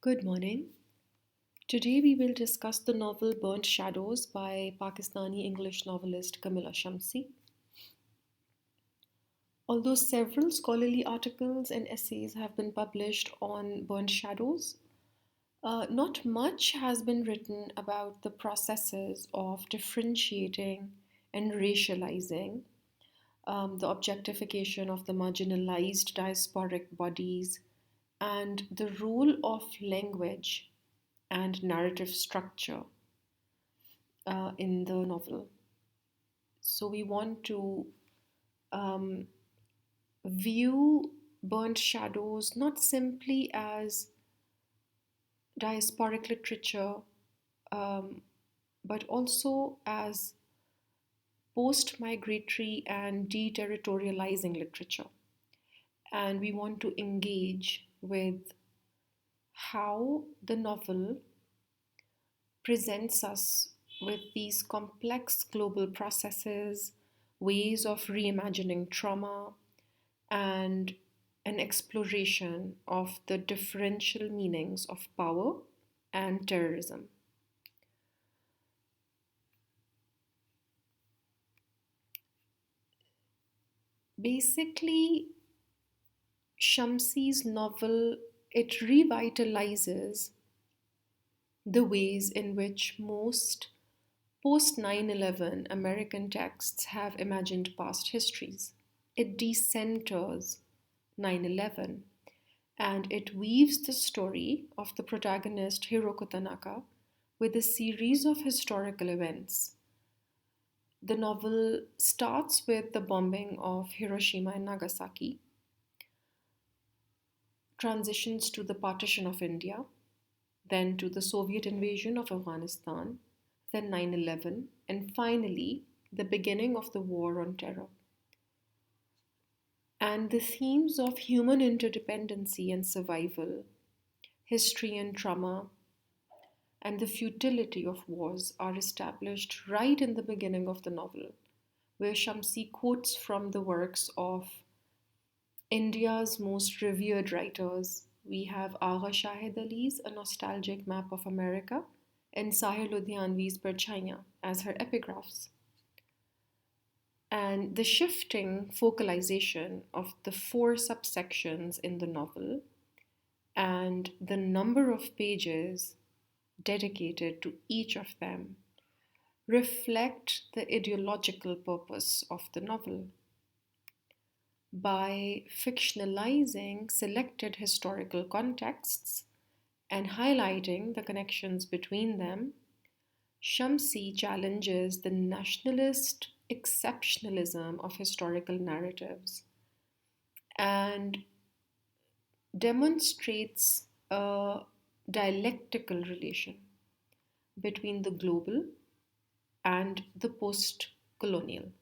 Good morning. Today we will discuss the novel Burnt Shadows by Pakistani English novelist Kamila Shamsie. Although several scholarly articles and essays have been published on Burnt Shadows, not much has been written about the processes of differentiating and racializing, the objectification of the marginalized diasporic bodies, and the role of language and narrative structure in the novel. So we want to um, view Burnt Shadows not simply as diasporic literature, um, but also as post migratory and deterritorializing literature. And we want to engage with how the novel presents us with these complex global processes, ways of reimagining trauma, and an exploration of the differential meanings of power and terrorism. Basically, Shamsi's novel it revitalizes the ways in which most post 9/11 American texts have imagined past histories. It decenters 9/11 and it weaves the story of the protagonist Hiroko Tanaka with a series of historical events. The novel starts with the bombing of Hiroshima and Nagasaki, transitions to the partition of India, then to the Soviet invasion of Afghanistan, then 9/11, and finally the beginning of the war on terror. And the themes of human interdependency and survival, history and trauma, and the futility of wars are established right in the beginning of the novel, where Shamsi quotes from the works of India's most revered writers. We have Agha Shahid Ali's A Nostalgic Map of America and Sahir Ludhianvi's Perchaiya as her epigraphs. And the shifting focalization of the four subsections in the novel and the number of pages dedicated to each of them reflect the ideological purpose of the novel. By fictionalizing selected historical contexts and highlighting the connections between them, Shamsi challenges the nationalist exceptionalism of historical narratives and demonstrates a dialectical relation between the global and the post colonial.